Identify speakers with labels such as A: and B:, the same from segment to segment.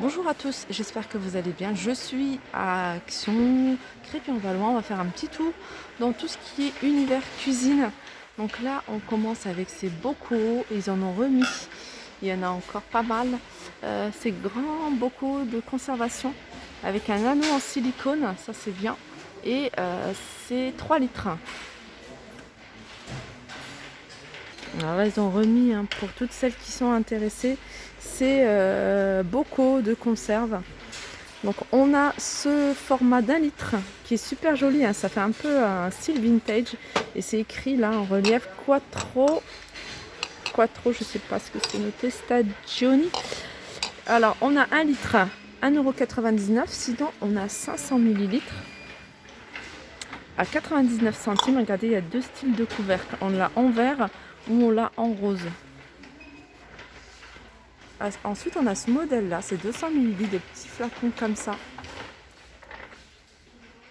A: Bonjour à tous, j'espère que vous allez bien. Je suis à Action, Crépy-en-Valois. On va faire un petit tour dans tout ce qui est univers cuisine. Donc là, on commence avec ces bocaux. Ils en ont remis. Il y en a encore pas mal. Ces grands bocaux de conservation avec un anneau en silicone, ça c'est bien. Et c'est 3 litres. Alors là, ils ont remis pour toutes celles qui sont intéressées ces bocaux de conserve. Donc on a ce format d'1 litre qui est super joli, ça fait un peu un style vintage et c'est écrit là en relief Quattro, je sais pas ce que c'est noté, Stagioni. Alors on a 1 litre, 1,99 €, sinon on a 500 millilitres à 99 centimes. Regardez, il y a deux styles de couvercle, on l'a en vert ou on l'a en rose. Ensuite on a ce modèle là, c'est 200 millilitres, des petits flacons comme ça.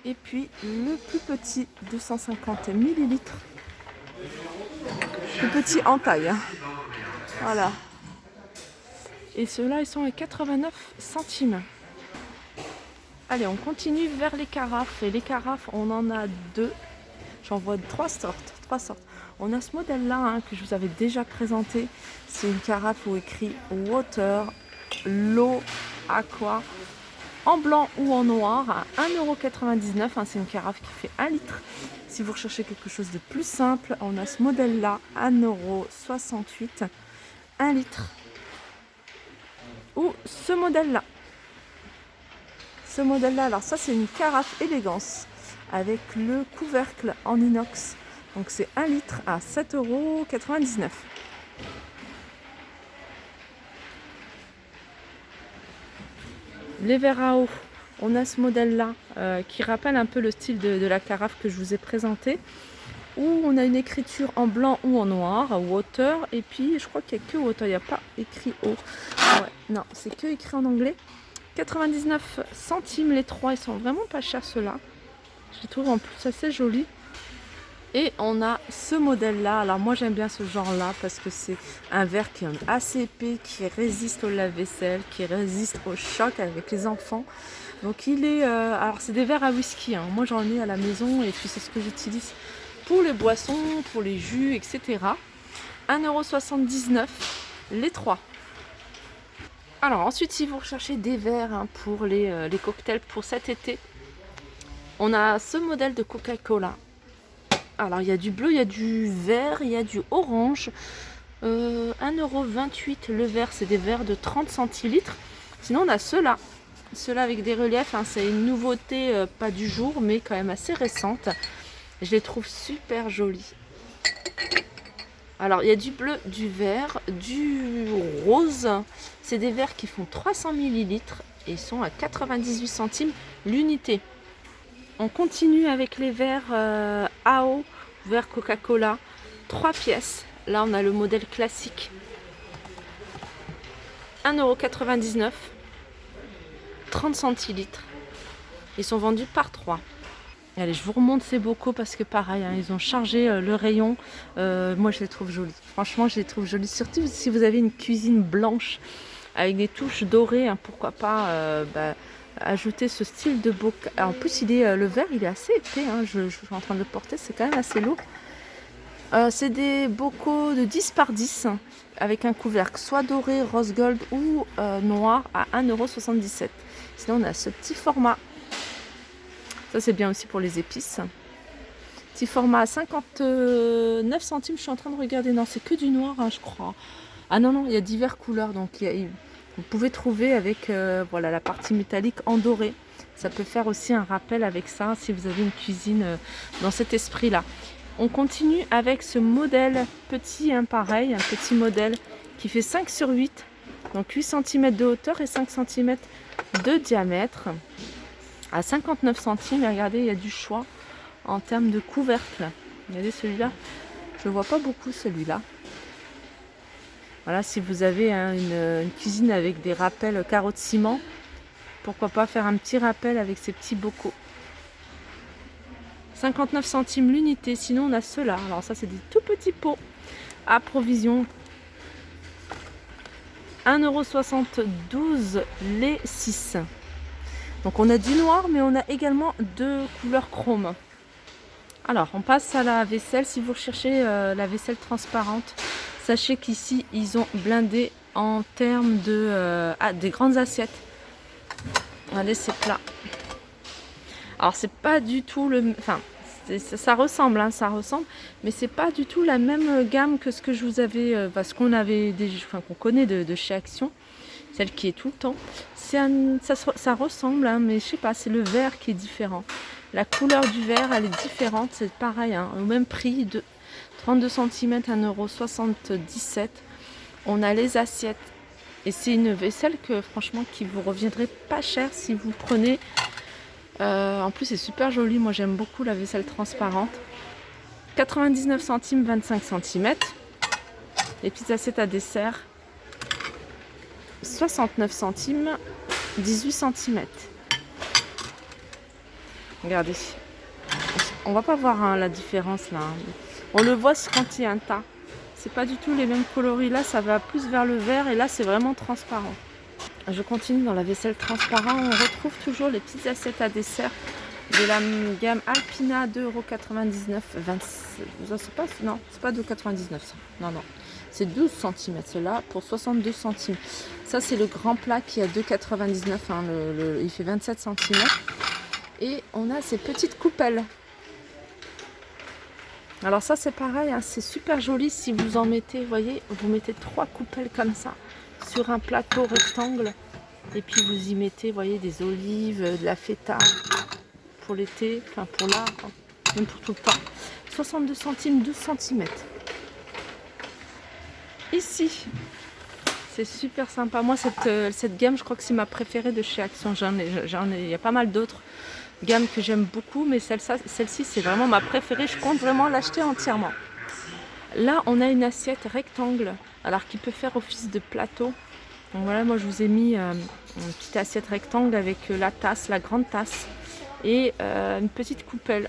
A: Et puis le plus petit, 250 millilitres, plus petit en taille. Voilà. Et ceux-là, ils sont à 89 centimes. Allez, on continue vers les carafes. Et les carafes, on en a deux. J'en vois trois sortes. On a ce modèle-là que je vous avais déjà présenté. C'est une carafe où écrit Water, l'eau, aqua, en blanc ou en noir, à 1,99 €. C'est une carafe qui fait 1 litre. Si vous recherchez quelque chose de plus simple, on a ce modèle-là, 1,68 €, 1 litre. Ou ce modèle-là. Alors ça c'est une carafe élégance avec le couvercle en inox. Donc c'est 1 litre à 7,99 €. Les verres à eau, on a ce modèle-là qui rappelle un peu le style de la carafe que je vous ai présenté, où on a une écriture en blanc ou en noir, water, et puis je crois qu'il n'y a que water, il n'y a pas écrit eau. Ouais, non, c'est que écrit en anglais. 99 centimes les trois, ils sont vraiment pas chers ceux-là. Je les trouve en plus assez jolis. Et on a ce modèle-là. Alors moi j'aime bien ce genre-là parce que c'est un verre qui est assez épais, qui résiste au lave-vaisselle, qui résiste au choc avec les enfants. Donc il est... alors c'est des verres à whisky. Moi j'en ai à la maison et puis c'est ce que j'utilise pour les boissons, pour les jus, etc. 1,79 € les trois. Alors ensuite, si vous recherchez des verres pour les cocktails pour cet été, on a ce modèle de Coca-Cola. Alors il y a du bleu, il y a du vert, il y a du orange. 1,28 € le verre, c'est des verres de 30 centilitres. Sinon on a ceux-là. Ceux-là avec des reliefs, c'est une nouveauté pas du jour, mais quand même assez récente. Je les trouve super jolis. Alors, il y a du bleu, du vert, du rose. C'est des verres qui font 300 millilitres et sont à 98 centimes l'unité. On continue avec les verres AO, verre Coca-Cola, 3 pièces. Là, on a le modèle classique. 1,99 €, 30 centilitres. Ils sont vendus par 3. Allez, je vous remonte ces bocaux parce que pareil, ils ont chargé le rayon. Moi, je les trouve jolis. Franchement, je les trouve jolis. Surtout si vous avez une cuisine blanche avec des touches dorées, pourquoi pas ajouter ce style de bocal. En plus, le verre, il est assez épais. Je suis en train de le porter, c'est quand même assez lourd. C'est des bocaux de 10 par 10 avec un couvercle soit doré, rose gold ou noir à 1,77 €. Sinon, on a ce petit format. Ça c'est bien aussi pour les épices. Petit format à 59 centimes. Je suis en train de regarder. Non, c'est que du noir, je crois. Ah non, il y a diverses couleurs. Donc vous pouvez trouver avec voilà, la partie métallique en doré. Ça peut faire aussi un rappel avec ça si vous avez une cuisine dans cet esprit-là. On continue avec ce modèle petit, pareil, un petit modèle qui fait 5 sur 8. Donc 8 cm de hauteur et 5 cm de diamètre. À 59 centimes, et regardez, il y a du choix en termes de couvercle. Regardez celui-là, je ne vois pas beaucoup celui-là. Voilà, si vous avez une cuisine avec des rappels carreaux de ciment, pourquoi pas faire un petit rappel avec ces petits bocaux. 59 centimes l'unité, sinon on a ceux-là. Alors ça c'est des tout petits pots à provision. 1,72 € les 6. Donc on a du noir, mais on a également 2 couleurs chrome. Alors on passe à la vaisselle. Si vous recherchez la vaisselle transparente, sachez qu'ici ils ont blindé en termes de des grandes assiettes. Regardez ces plats. Alors c'est pas du tout le... Enfin, ça ressemble, hein, ça ressemble, mais c'est pas du tout la même gamme que ce que je vous avais... parce qu'on avait qu'on connaît de chez Action, celle qui est tout le temps. Ça ressemble, hein, mais je sais pas, c'est le vert qui est différent. La couleur du verre, elle est différente, c'est pareil, hein, au même prix, de 32 cm, 1,77 €. On a les assiettes. Et c'est une vaisselle que franchement qui vous reviendrait pas cher si vous prenez. En plus c'est super joli, moi j'aime beaucoup la vaisselle transparente. 99 centimes, 25 cm. Les petites assiettes à dessert. 69 centimes, 18 cm. Regardez. On va pas voir hein, la différence là. On le voit quand il y a un tas. C'est pas du tout les mêmes coloris. Là, ça va plus vers le vert et là, c'est vraiment transparent. Je continue dans la vaisselle transparente. On retrouve toujours les petites assiettes à dessert de la gamme Alpina, 2,99 €. C'est pas, non, c'est pas 2,99 € ça. Non, non. C'est 12 cm cela pour 62 centimes. Ça, c'est le grand plat qui est à 2,99 €. Hein, il fait 27 cm. Et on a ces petites coupelles. Alors ça c'est pareil, hein, c'est super joli si vous en mettez, vous voyez, vous mettez 3 coupelles comme ça sur un plateau rectangle et puis vous y mettez, vous voyez, des olives, de la feta pour l'été, enfin pour là, même pour tout le temps. 62 centimes, 12 cm. Ici, c'est super sympa. Moi cette gamme, je crois que c'est ma préférée de chez Action. Il y a pas mal d'autres gamme que j'aime beaucoup, mais celle-ci c'est vraiment ma préférée. Je compte vraiment l'acheter entièrement. Là on a une assiette rectangle, alors qui peut faire office de plateau. Donc voilà, moi je vous ai mis une petite assiette rectangle avec la tasse, la grande tasse et une petite coupelle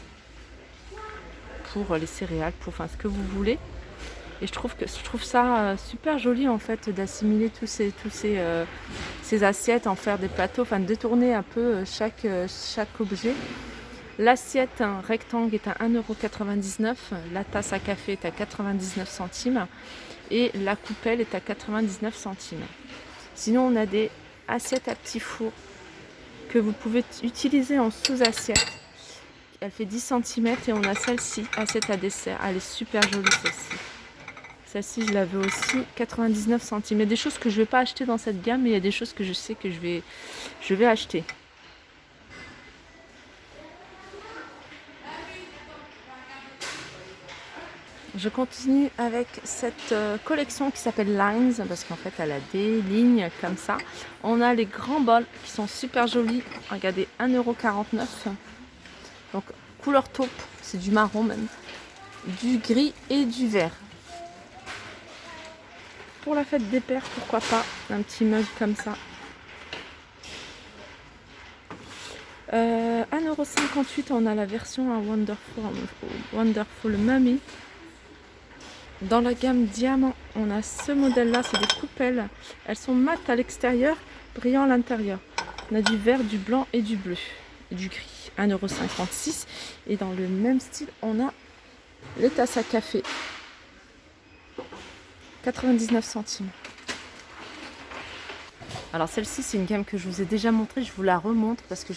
A: pour les céréales, pour enfin ce que vous voulez. Et je trouve ça super joli en fait d'assimiler tous ces assiettes, en faire des plateaux, enfin de détourner un peu chaque objet. L'assiette rectangle est à 1,99 €, la tasse à café est à 99 centimes et la coupelle est à 99 centimes. Sinon on a des assiettes à petit four que vous pouvez utiliser en sous-assiette. Elle fait 10 cm et on a celle-ci, assiette à dessert. Elle est super jolie celle-ci. Celle-ci, je l'avais aussi, 99 centimes. Il y a des choses que je ne vais pas acheter dans cette gamme, mais il y a des choses que je sais que je vais acheter. Je continue avec cette collection qui s'appelle Lines, parce qu'en fait, elle a des lignes comme ça. On a les grands bols qui sont super jolis. Regardez, 1,49 €. Donc, couleur taupe, c'est du marron même. Du gris et du vert. Pour la fête des pères, pourquoi pas un petit mug comme ça. 1,58 €, on a la version à Wonderful Mummy. Dans la gamme diamant, on a ce modèle-là, c'est des coupelles. Elles sont mates à l'extérieur, brillant à l'intérieur. On a du vert, du blanc et du bleu. Et du gris. 1,56 €. Et dans le même style, on a les tasses à café. 99 centimes. Alors celle-ci c'est une gamme que je vous ai déjà montrée, je vous la remontre parce que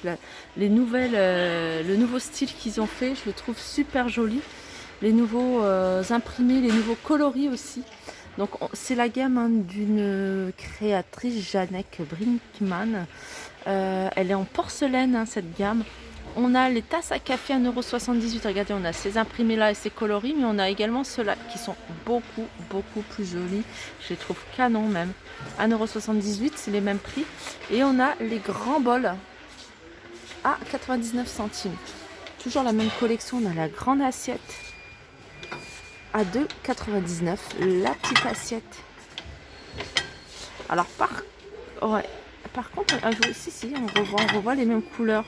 A: le nouveau style qu'ils ont fait, je le trouve super joli. Les nouveaux imprimés, les nouveaux coloris aussi. Donc c'est la gamme d'une créatrice, Janek Brinkman. Elle est en porcelaine cette gamme. On a les tasses à café 1,78 €. Regardez, on a ces imprimés là et ces coloris, mais on a également ceux-là qui sont beaucoup plus jolis. Je les trouve canon même. 1,78 €, c'est les mêmes prix. Et on a les grands bols à 99 centimes. Toujours la même collection, on a la grande assiette à 2,99 €. La petite assiette. Alors par contre, si, on revoit les mêmes couleurs.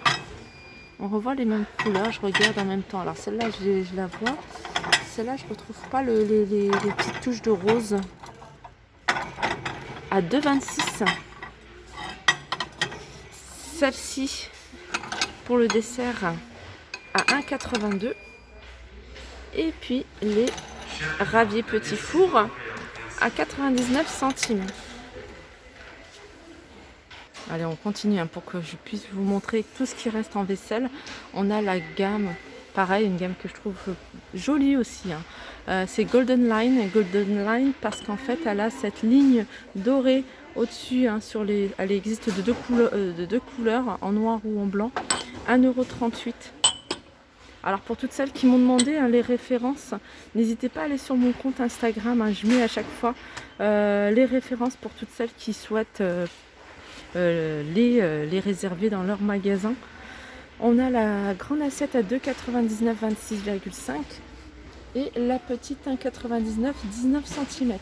A: On revoit les mêmes couleurs, je regarde en même temps. Alors celle-là, je la vois. Celle-là, je ne retrouve pas les petites touches de rose. À à 2,26. Celle-ci pour le dessert à 1,82. Et puis les raviers petits fours à 99 centimes. Allez, on continue pour que je puisse vous montrer tout ce qui reste en vaisselle. On a la gamme, pareil, une gamme que je trouve jolie aussi. C'est Golden Line. Golden Line parce qu'en fait, elle a cette ligne dorée au-dessus. Elle existe de deux couleurs, en noir ou en blanc. 1,38 €. Alors pour toutes celles qui m'ont demandé les références, n'hésitez pas à aller sur mon compte Instagram. Je mets à chaque fois les références pour toutes celles qui souhaitent les réserver dans leur magasin. On a la grande assiette à 2,99 €, 26,5 et la petite 1,99 €, 19 cm.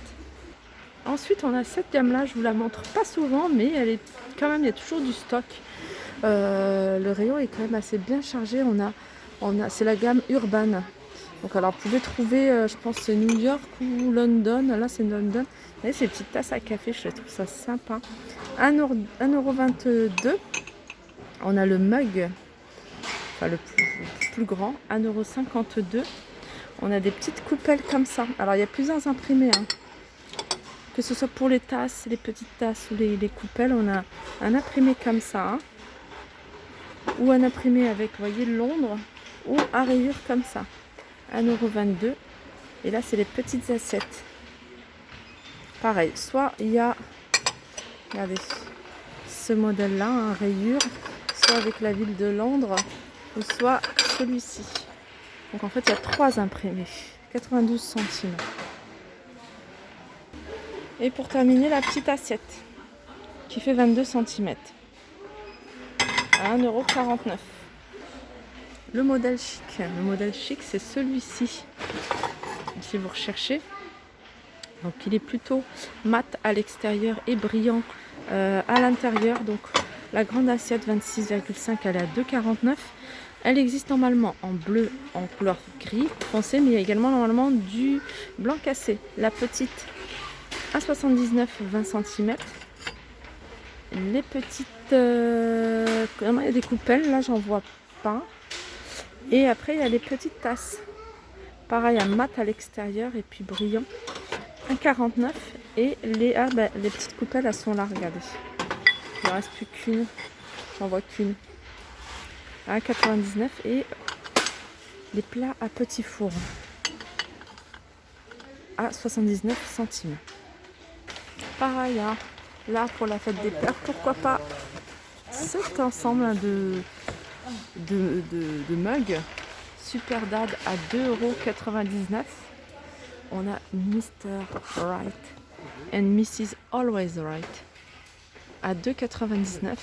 A: Ensuite on a cette gamme là, je vous la montre pas souvent mais elle est quand même, il y a toujours du stock. Le rayon est quand même assez bien chargé. C'est la gamme Urban. Donc alors vous pouvez trouver, je pense c'est New York ou London. Là c'est London. Vous voyez ces petites tasses à café, je trouve ça sympa. 1,22 €. On a le mug, enfin le plus grand, 1,52 €. On a des petites coupelles comme ça. Alors il y a plusieurs imprimés. Que ce soit pour les tasses, les petites tasses ou les coupelles, on a un imprimé comme ça. Ou un imprimé avec, vous voyez, Londres. Ou à rayures comme ça. 1,22 €. Et là c'est les petites assiettes. Pareil, soit il y a, regardez, ce modèle là, un rayure, soit avec la ville de Londres, ou soit celui-ci. Donc en fait il y a 3 imprimés, 92 centimes. Et pour terminer, la petite assiette qui fait 22 cm à 1,49 €. Le modèle chic, c'est celui-ci. Si vous recherchez, donc il est plutôt mat à l'extérieur et brillant à l'intérieur. Donc la grande assiette 26,5, elle est à 2,49 €. Elle existe normalement en bleu, en couleur gris foncé, mais il y a également normalement du blanc cassé. La petite à 79, 20 cm. Les petites, il y a des coupelles, là j'en vois pas. Et après il y a les petites tasses. Pareil, un mat à l'extérieur et puis brillant. 1,49 €. Et les petites coupelles, elles sont là, regardez. Il ne reste plus qu'une. J'en vois qu'une. 1,99 €. Et les plats à petit four à 79 centimes. Pareil, là pour la fête des pères, pourquoi pas cet ensemble de mugs Super Dad à 2,99 €. On a Mr. Right and Mrs. Always Right à 2,99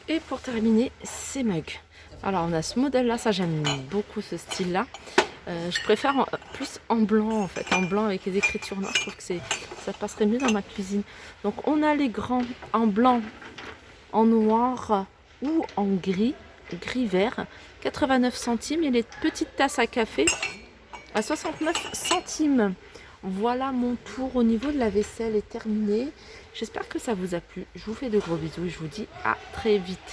A: €. Et pour terminer, ces mugs. Alors on a ce modèle là, ça j'aime beaucoup ce style là. Je préfère plus en blanc en fait, en blanc avec les écritures noires. Je trouve que ça passerait mieux dans ma cuisine. Donc on a les grands en blanc, en noir ou en gris vert, 89 centimes. Et les petites tasses à café à 69 centimes. Voilà, mon tour au niveau de la vaisselle est terminé. J'espère que ça vous a plu. Je vous fais de gros bisous et je vous dis à très vite.